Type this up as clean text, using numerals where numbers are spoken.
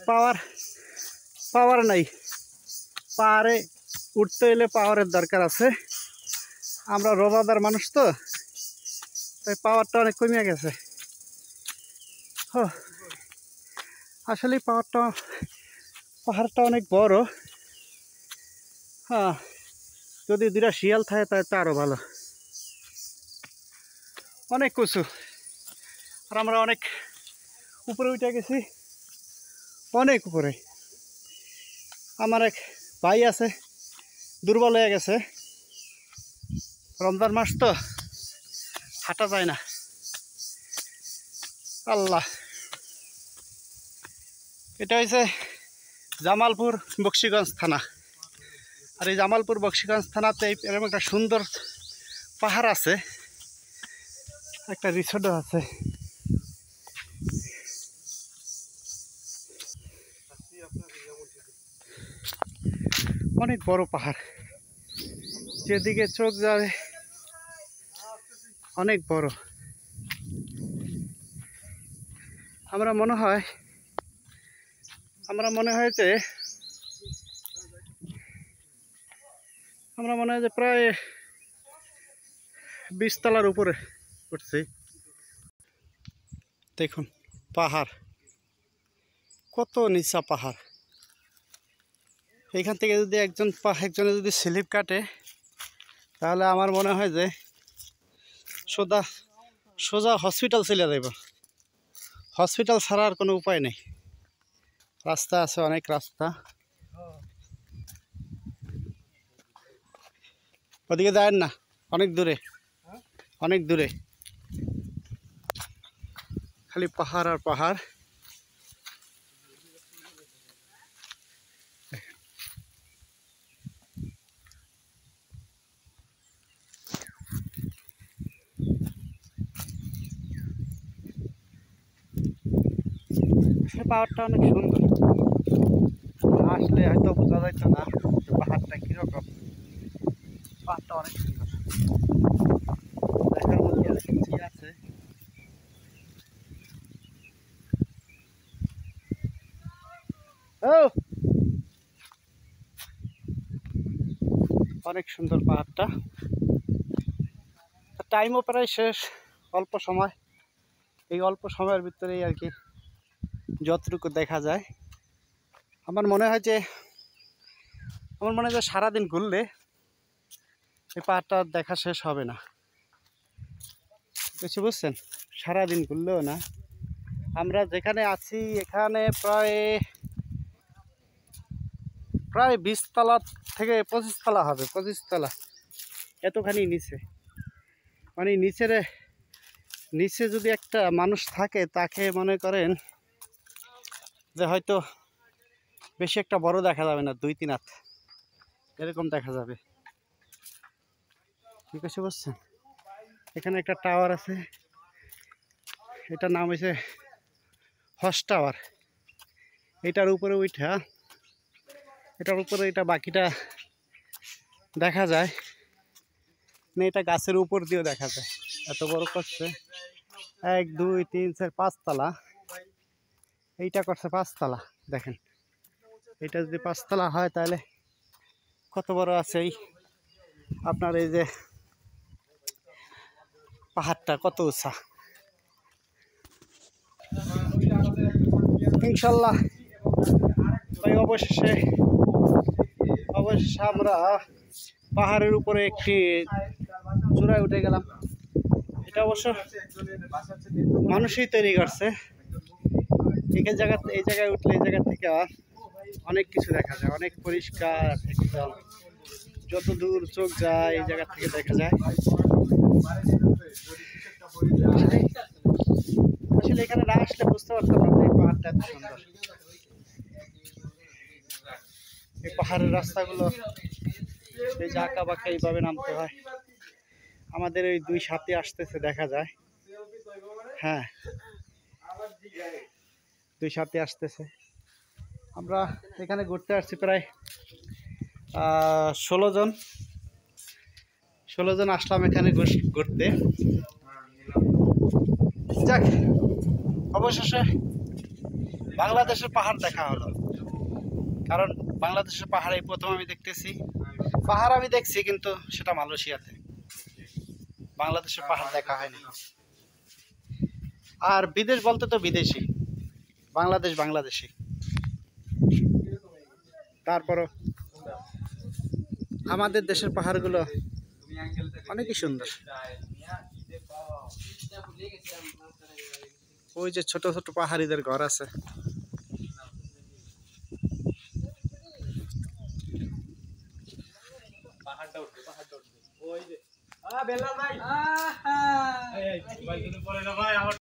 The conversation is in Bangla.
পাওয়ার পাওয়ার নাই, পাহাড়ে উঠতে এলে পাওয়ারের দরকার আছে। আমরা রোজাদার মানুষ তো, তাই পাওয়ারটা অনেক কমে গেছে। আসলে পাহাড়টা অনেক বড়। হ্যাঁ, যদি দুটা শিয়াল থাকে তাহলে তো আরো ভালো। অনেক উঁচু, আর আমরা অনেক উপরে উঠে গেছি, অনেক উপরে। আমার এক ভাই আছে, দুর্বল হয়ে গেছে, রমজান মাস তো হাঁটা যায় না। আল্লাহ, এটা হয়েছে জামালপুর বক্সিগঞ্জ থানা। আর এই জামালপুর বক্সিগঞ্জ থানাতে এরকম একটা সুন্দর পাহাড় আছে, একটা রিসোর্টও আছে। অনেক বড় পাহাড়, যেদিকে চোখ যাবে অনেক বড়। আমরা মনে হয় যে প্রায় 20 তলার উপরে উঠছি। দেখুন পাহাড় কত নিচা পাহাড়। এখান থেকে যদি একজনে যদি স্লিপ কাটে, তাহলে আমার মনে হয় যে সোজা হসপিটাল চলে যাব। হসপিটাল ছাড়া আর কোনো উপায় নেই। রাস্তা আছে, অনেক রাস্তা। ওদিকে যায় না, অনেক দূরে, অনেক দূরে, খালি পাহাড় আর পাহাড়। পাহাড়টা অনেক সুন্দর, আসলে হয়তো বোঝা যাইতো না পাহাড়টা কিরকম। পাহাড়টা অনেক সুন্দর, দেখার মধ্যে অনেক কিছু আছে। অনেক সুন্দর পাহাড়টা। টাইমও প্রায় শেষ, অল্প সময়। এই অল্প সময়ের ভিতরেই আর কি যতটুকু দেখা যায়। আমার মনে হয় যে সারাদিন ঘুরলে এই পাহাড়টা দেখা শেষ হবে না। কিছু বুঝছেন, সারাদিন ঘুরলেও না। আমরা যেখানে আছি এখানে প্রায় 20 তলা থেকে 25 তলা হবে, 25 তলা, এতখানি নিচে। মানে নিচে যদি একটা মানুষ থাকে, তাকে মনে করেন যে হয়তো বেশি একটা বড় দেখা যাবে না, 2-3 হাত এরকম দেখা যাবে। ঠিক আছে, বুঝছেন? এখানে একটা টাওয়ার আছে, এটার নাম হয়েছে হস টাওয়ার। এটার উপরে এটা বাকিটা দেখা যায় না, এটা গাছের উপর দিয়েও দেখা যায়। এত বড় করছে, 1 2 3 4 5 তলা। এইটা করছে 5 তলা। দেখেন, এটা যদি 5 তলা হয় তাহলে কত বড় আছে আপনার এই যে পাহাড়টা, কত উঁচা। ইনশাল্লাহ ভাই, অবশেষে আমরা পাহাড়ের উপরে একটি চূড়ায় উঠে গেলাম। এটা অবশ্য মানুষই তৈরি করছে। এই জায়গায় উঠলে এই জায়গা থেকে অনেক কিছু দেখা যায়, অনেক পরিষ্কার একদম। যত দূর চোখ যায় এই জায়গা থেকে দেখা যায়। আসলে এখানে না আসলে বুঝতে পারতাম না এই পাহাড়টা এত সুন্দর। এই পাহাড়ের রাস্তাগুলো এই যে আঁকা বাঁকা এইভাবে নামতে হয়। আমাদের এই 2 সাথী আসতেছে, দেখা যায়। হ্যাঁ, 2 সাথী আসতেছে। আমরা এখানে ঘুরতে আসছি প্রায় 16 জন আসলাম এখানে ঘুরতে। যাক, অবশেষে বাংলাদেশের পাহাড় দেখা হলো, কারণ বাংলাদেশের পাহাড় এই প্রথম আমি দেখতেছি। পাহাড় আমি দেখছি কিন্তু সেটা মালয়েশিয়াতে, বাংলাদেশের পাহাড় দেখা হয়নি। আর বিদেশ বলতে তো বিদেশি, বাংলাদেশ বাংলাদেশি। তারপরও আমাদের দেশের পাহাড়গুলো অনেকই সুন্দর। ওই যে ছোট ছোট পাহাড়িদের ঘর আছে। পাহাড়টা উঠবে, পাহাড়টা উঠবে। ওই যে বেলাল ভাই, ভাই যদি পড়ে না ভাই আমার